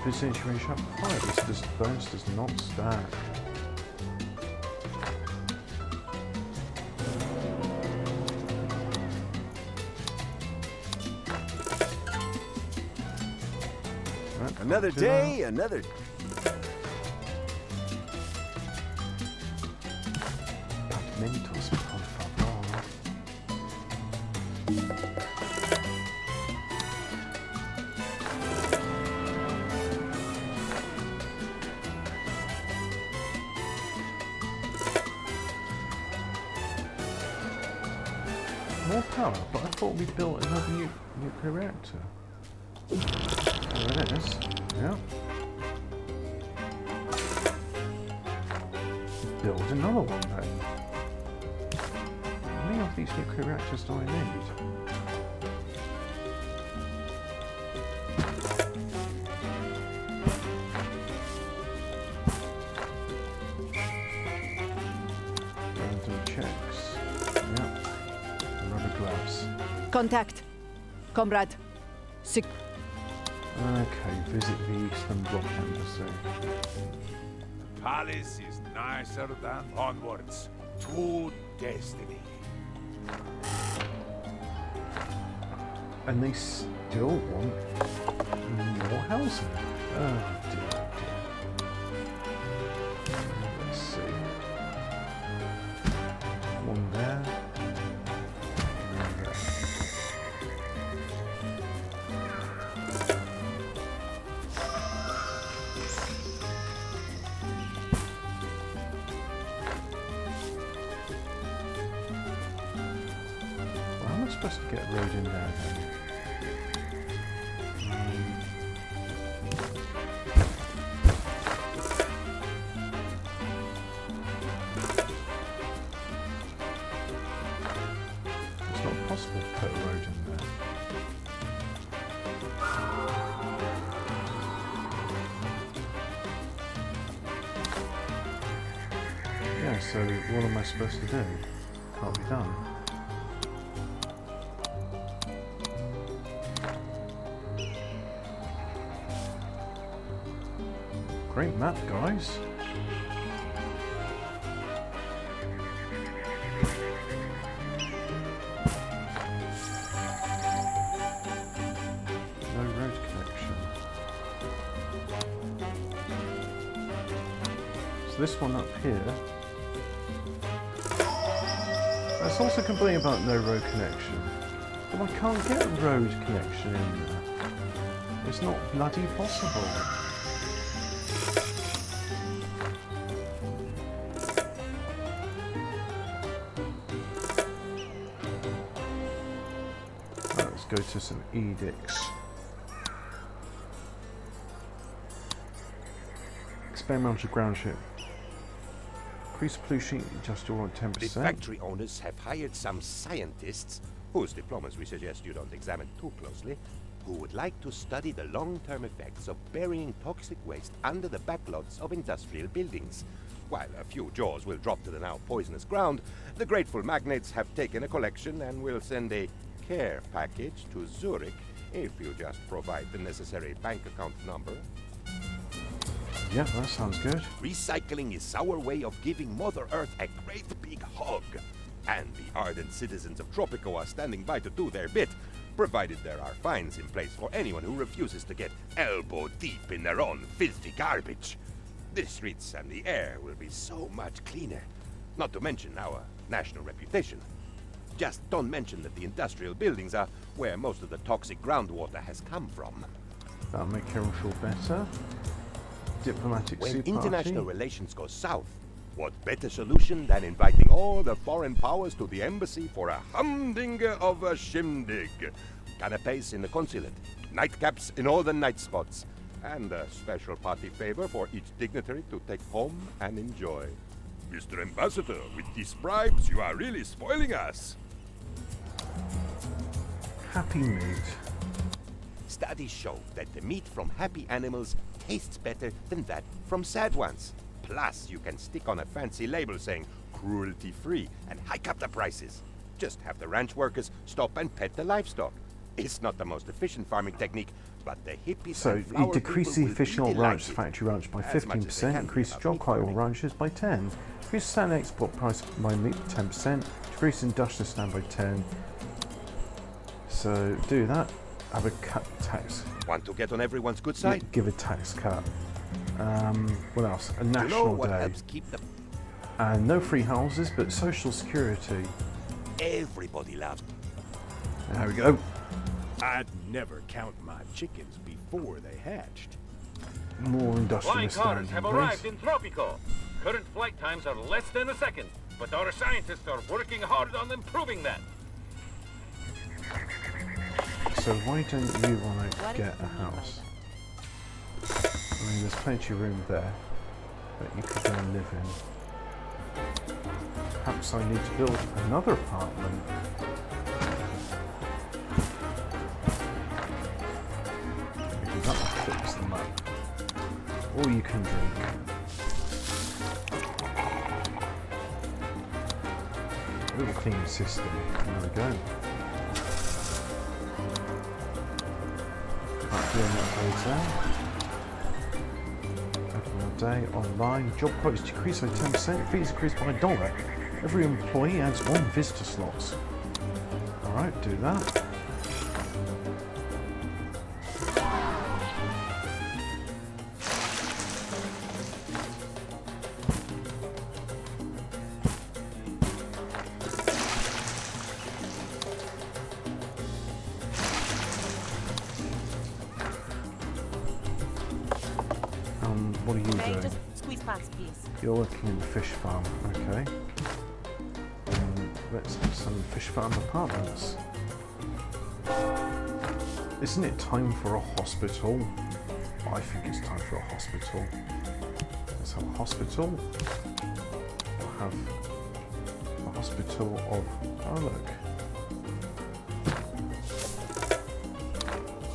[SPEAKER 1] percentage ratio up 5. This bonus does not stack. Right,
[SPEAKER 4] Another day, another.
[SPEAKER 1] Mentos, por favor. More power, but I thought we built another nuclear reactor. There it is. Yeah. Build another one then. How many of these nuclear reactors do I need? Random checks. Yep. Rubber gloves.
[SPEAKER 8] Contact. Comrade. Sick.
[SPEAKER 1] Okay, visit the Eastern Bloc Embassy.
[SPEAKER 6] Palace is nicer than onwards to destiny.
[SPEAKER 1] And they still want more housing. Oh dear, dear. Let's see. One there. One there. Well, how am I supposed to get a road in there then? It's not possible to put a road in there. Yeah, so what am I supposed to do? Can't be done. Great map, guys. No road connection. this one up here. It's also complaining about no road connection. But I can't get a road connection in there. It's not bloody possible. Right, let's go to some edicts. Experimental ground ship. Increase pollution, just your 10%.
[SPEAKER 3] The factory owners have hired some scientists, whose diplomas we suggest you don't examine too closely, who would like to study the long-term effects of burying toxic waste under the backlots of industrial buildings. While a few jaws will drop to the now poisonous ground, the grateful magnates have taken a collection and will send a care package to Zurich if you just provide the necessary bank account number.
[SPEAKER 1] Yeah, that sounds good.
[SPEAKER 3] Recycling is our way of giving Mother Earth a great big hug. And the ardent citizens of Tropico are standing by to do their bit, provided there are fines in place for anyone who refuses to get elbow deep in their own filthy garbage. The streets and the air will be so much cleaner, not to mention our national reputation. Just don't mention that the industrial buildings are where most of the toxic groundwater has come from.
[SPEAKER 1] That'll make everyone feel better. Diplomatic
[SPEAKER 3] When
[SPEAKER 1] sea
[SPEAKER 3] international
[SPEAKER 1] party.
[SPEAKER 3] relations go south, what better solution than inviting all the foreign powers to the embassy for a humdinger of a shindig? Canapes in the consulate, nightcaps in all the night spots, and a special party favor for each dignitary to take home and enjoy. Mr. Ambassador, with these bribes, you are really spoiling us.
[SPEAKER 1] Happy meat.
[SPEAKER 3] Studies show that the meat from happy animals tastes better than that from sad ones. Plus, you can stick on a fancy label saying cruelty-free and hike up the prices. Just have the ranch workers stop and pet the livestock. It's not the most efficient farming technique, but the hippies
[SPEAKER 1] So
[SPEAKER 3] and flower
[SPEAKER 1] you decrease the
[SPEAKER 3] people will be
[SPEAKER 1] efficient ranch
[SPEAKER 3] delighted.
[SPEAKER 1] factory ranch by
[SPEAKER 3] As much as they
[SPEAKER 1] 15%,
[SPEAKER 3] can
[SPEAKER 1] increase
[SPEAKER 3] about
[SPEAKER 1] job
[SPEAKER 3] meat
[SPEAKER 1] quality
[SPEAKER 3] farming.
[SPEAKER 1] ranches by 10, increase stand export price by 10%, decrease industrial stand by 10. So do that. Have a cut tax.
[SPEAKER 3] Want to get on everyone's good side?
[SPEAKER 1] Give a tax cut. What else? A
[SPEAKER 3] You know
[SPEAKER 1] national
[SPEAKER 3] what
[SPEAKER 1] day.
[SPEAKER 3] helps keep the...
[SPEAKER 1] And no free houses, but social security.
[SPEAKER 3] Everybody loves...
[SPEAKER 1] There we go.
[SPEAKER 7] I'd never count my chickens before they hatched.
[SPEAKER 1] More industrial
[SPEAKER 5] Flying cars
[SPEAKER 1] standing,
[SPEAKER 5] have
[SPEAKER 1] please.
[SPEAKER 5] arrived in Tropico. Current flight times are less than a second, but our scientists are working hard on improving that.
[SPEAKER 1] So why don't you want to get a house? I mean, there's plenty of room there that you could go and live in. Perhaps I need to build another apartment. Maybe that will fix them up. Or you can drink. A little clean system. There we go. Doing upgrades there. Every day online. Job quotas decreased by 10%. Fees increased by $1. Every employee adds 1 visitor slots. Alright, do that. What are you
[SPEAKER 10] Okay,
[SPEAKER 1] doing?
[SPEAKER 10] just squeeze past, please.
[SPEAKER 1] You're working in the fish farm, okay. Let's have some fish farm apartments. Isn't it time for a hospital? I think it's time for a hospital. Let's have a hospital. We'll have a hospital of... Oh look.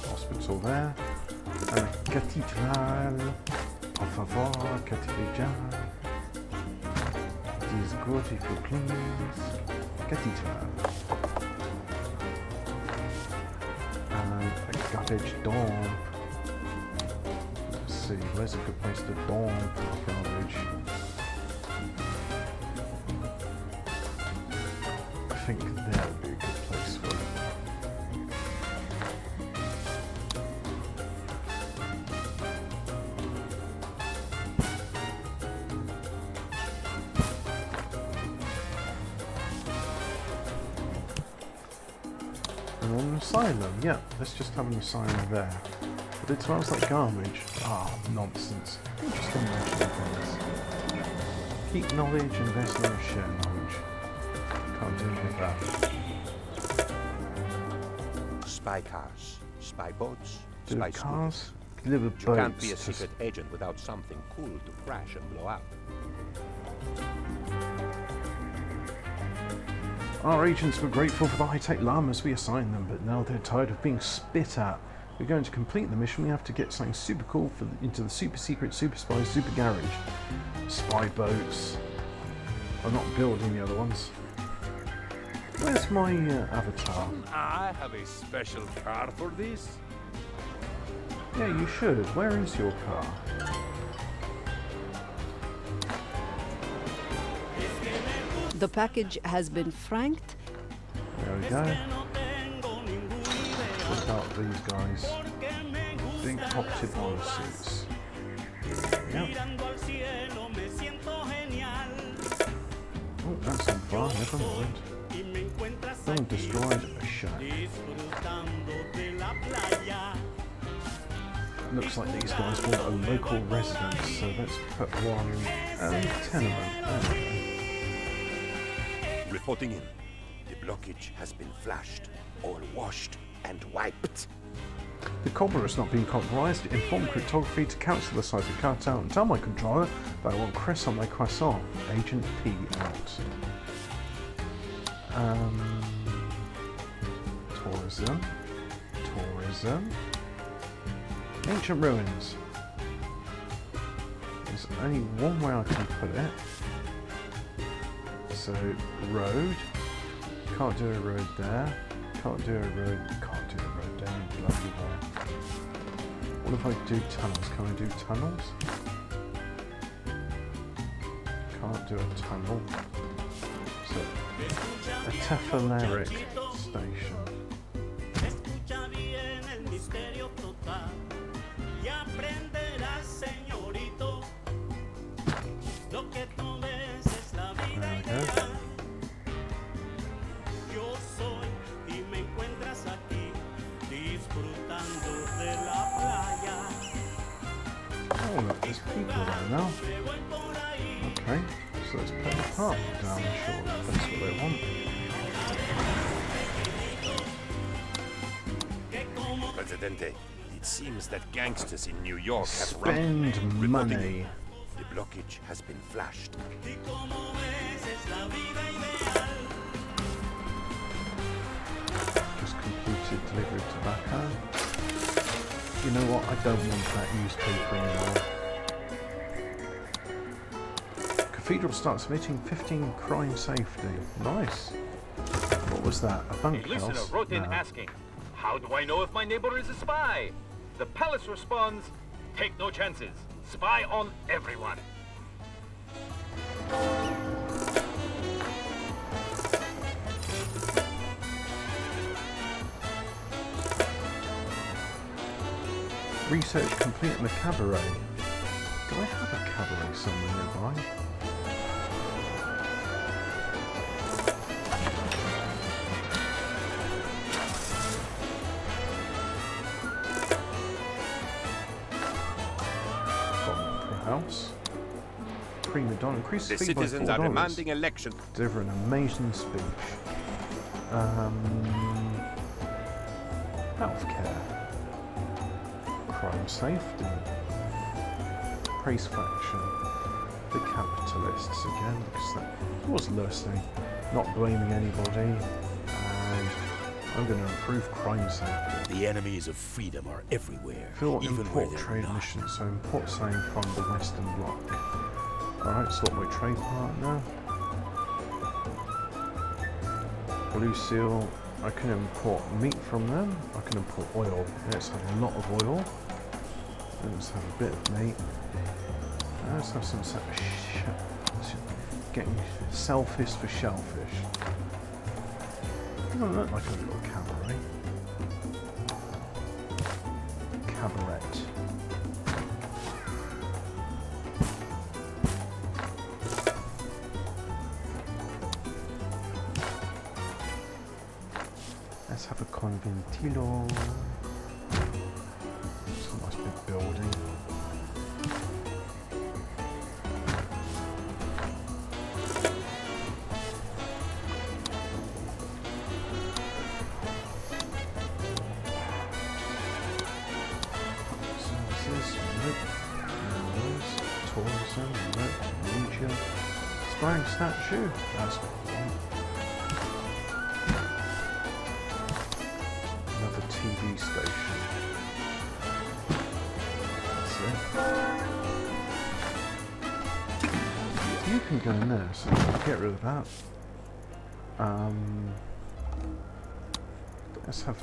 [SPEAKER 1] Hospital there. And a cathedral. Por favor, cathedral. It is good if you please. Cathedral. And a garbage dump. Let's see, where's a good place to dump garbage? I think there would be a good place for it. want an asylum. Yeah, let's just have an asylum there. But it smells like garbage. Ah, nonsense. Just imagine things. Keep knowledge, invest in share knowledge. Can't do anything with that.
[SPEAKER 3] Spy cars, spy boats,
[SPEAKER 1] Do
[SPEAKER 3] spy
[SPEAKER 1] cars?
[SPEAKER 3] scooters.
[SPEAKER 1] Deliver
[SPEAKER 3] You can't
[SPEAKER 1] boats
[SPEAKER 3] be a
[SPEAKER 1] to
[SPEAKER 3] secret agent without something cool to crash and blow up.
[SPEAKER 1] Our agents were grateful for the high-tech llamas we assigned them, but now they're tired of being spit at. We're going to complete the mission. We have to get something super cool into the super secret, super spy, super garage. Spy boats. I'm not building the other ones. Where's my avatar?
[SPEAKER 6] I have a special car for this.
[SPEAKER 1] Yeah, you should. Where is your car?
[SPEAKER 8] The package has been franked.
[SPEAKER 1] There we go. What about these guys? Big pocketed suits. Yep. Oh, that's on fire. Never mind. Someone destroyed a shack. Looks like these guys want a local residence, so let's put one tenement. There we go.
[SPEAKER 3] Reporting in. The blockage has been flashed, all washed and wiped.
[SPEAKER 1] The cobbler has not been compromised. Inform cryptography to cancel the site of cutout and tell my controller that I want Chris on my croissant. Agent P out. Tourism. Ancient ruins. There's only one way I can put it. So, road. Can't do a road there. Can't do a road there. Bloody there. What if I do tunnels? Can I do tunnels? Can't do a tunnel. So, a tefilleric station. There we go. Oh look, there's people there now. Okay, so let's put the park down, sure, if that's what they want.
[SPEAKER 3] Presidente, it seems that gangsters in New York have
[SPEAKER 1] Spend money.
[SPEAKER 3] The blockage has been flashed.
[SPEAKER 1] Just completed delivery of tobacco. You know what, I don't want that newspaper anymore. Cathedral starts emitting 15 crime safety. Nice. What was that? A
[SPEAKER 5] A
[SPEAKER 1] bunkhouse?
[SPEAKER 5] listener wrote in
[SPEAKER 1] No.
[SPEAKER 5] asking, how do I know if my neighbor is a spy? The palace responds, take no chances. Spy on everyone.
[SPEAKER 1] Research complete in the cabaret. Do I have a cabaret somewhere nearby? House. Prima donna. Increase
[SPEAKER 3] The
[SPEAKER 1] the fee by
[SPEAKER 3] citizens are
[SPEAKER 1] $4.
[SPEAKER 3] demanding election.
[SPEAKER 1] Deliver an amazing speech. Healthcare. Crime safety. Praise faction. The capitalists again, because that was Lucy. Not blaming anybody. And I'm going to improve crime safety.
[SPEAKER 9] The enemies of freedom are everywhere,
[SPEAKER 1] Fill
[SPEAKER 9] even where
[SPEAKER 1] import
[SPEAKER 9] they're
[SPEAKER 1] trade
[SPEAKER 9] not.
[SPEAKER 1] mission, so import something from the Western Bloc. Alright, sort my trade partner. Blue Seal, I can import meat from them. I can import oil. Let's have a lot of oil. Let's have a bit of meat. Let's have some getting shellfish for shellfish. Doesn't look like a little cabaret. Cabaret. Let's Let's have a conventilo. It's a nice big building. Services, nope. Noise, tourism, nope. Media. Inspiring statue, that's what we want. Another TV station. That's it. You can go in there, so get rid of that. Let's have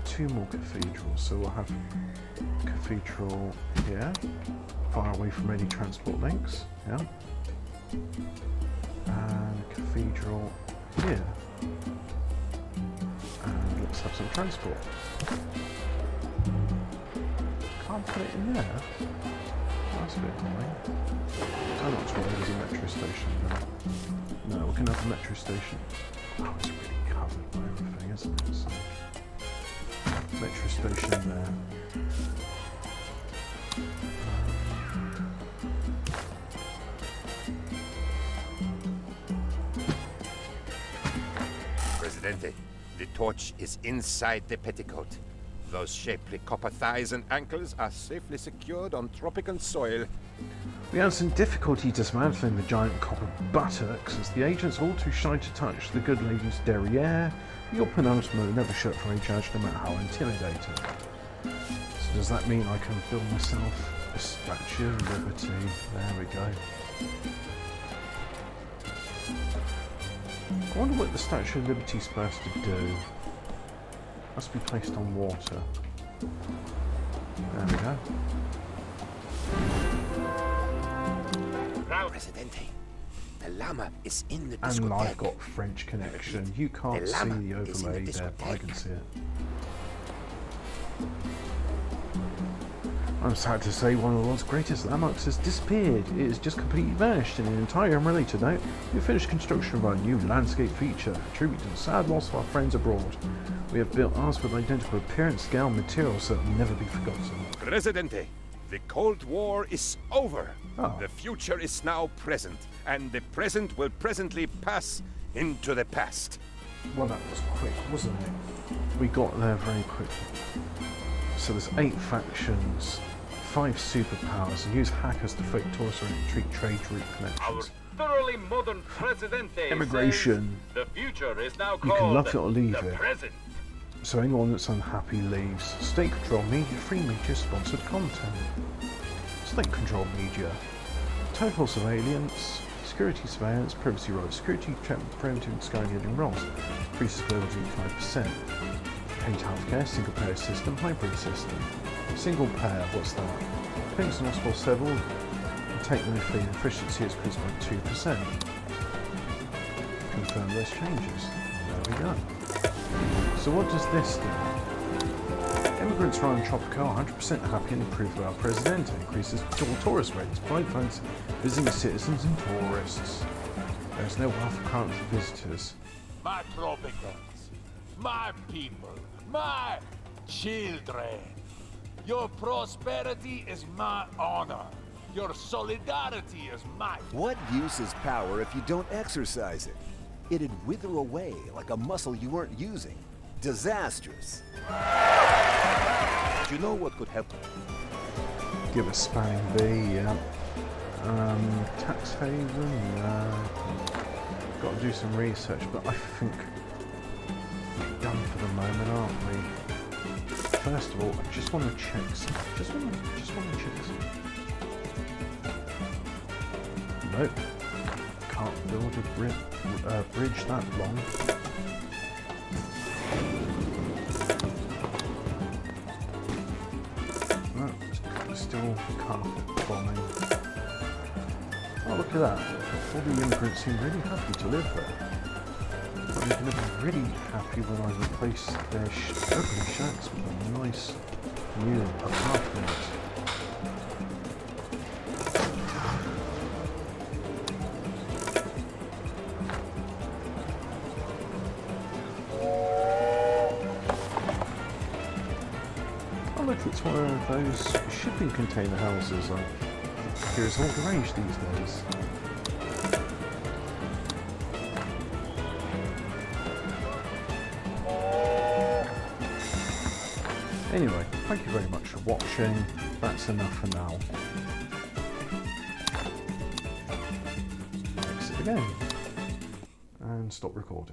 [SPEAKER 1] 2 more cathedrals. So we'll have cathedral here, far away from any transport links. Yeah. And cathedral here. And let's have some transport. Can't put it in there. That's a bit annoying. I'm not sure there's a metro station there. No, we can have a metro station. Oh, it's really covered by everything, isn't it? So, metro station there.
[SPEAKER 3] Presidente, the torch is inside the petticoat. Those shapely copper thighs and ankles are safely secured on tropical soil.
[SPEAKER 1] We had some difficulty dismantling the giant copper buttocks as the agents are all too shy to touch the good lady's derriere. Your penultimate will never shut from a judge, no matter how intimidating. So does that mean I can build myself a Statue of Liberty? There we go. I wonder what the Statue of Liberty is supposed to do. Must be placed on water. There we go.
[SPEAKER 3] Presidente, the llama is in the
[SPEAKER 1] And
[SPEAKER 3] discotheque.
[SPEAKER 1] I've got French connection. You can't see the overlay there, but I can see it. I'm sad to say one of the world's greatest landmarks has disappeared. It has just completely vanished. In an entirely unrelated note, we have finished construction of our new landscape feature, a tribute to the sad loss of our friends abroad. We have built ours with identical appearance, scale, and materials that will never be forgotten.
[SPEAKER 3] Presidente, the Cold War is over.
[SPEAKER 1] Oh.
[SPEAKER 3] The future is now present, and the present will presently pass into the past.
[SPEAKER 1] Well, that was quick, wasn't it? We got there very quickly. So there's 8 factions, 5 superpowers, and use hackers to fake tourists and treat trade route
[SPEAKER 5] Our
[SPEAKER 1] connections.
[SPEAKER 5] thoroughly modern Presidente
[SPEAKER 1] Immigration.
[SPEAKER 5] says the future is now
[SPEAKER 1] You
[SPEAKER 5] called
[SPEAKER 1] can love it or leave
[SPEAKER 5] the
[SPEAKER 1] it.
[SPEAKER 5] present.
[SPEAKER 1] So anyone that's unhappy leaves. State control media, free media, sponsored content. State control media. Total surveillance, security surveillance, privacy rights, security check, preventive and skylighting roles. Increases global to 5%. Paid healthcare, single payer system, hybrid system. Single payer, what's that? Payments and hospital settled. Take no fee, efficiency is increased by 2%. Confirm those changes. There we go. So what does this do? Immigrants around Tropico are 100% happy and approve of our Presidente. Increases tourist rates, pride funds, visiting citizens and tourists. There is no wealth of current visitors.
[SPEAKER 6] My Tropicans, my people, my children. Your prosperity is my honor. Your solidarity is my...
[SPEAKER 4] What use is power if you don't exercise it? It'd wither away like a muscle you weren't using. Disastrous.
[SPEAKER 3] Do you know what could help?
[SPEAKER 1] Give a spanning bee, yeah. Tax haven, got to do some research, but I think we're done for the moment, aren't we? First of all, I just want to check some. Just want to check some. Nope. Can't build a bridge that long. No, still carpet bombing. Oh, look at that. All the immigrants seem really happy to live there. But they're going to be really happy when I replace their ugly shacks with a nice new apartment. like it's one of those shipping container houses. I hear it's all the rage these days. Anyway, thank you very much for watching. That's enough for now. Exit again. And stop recording.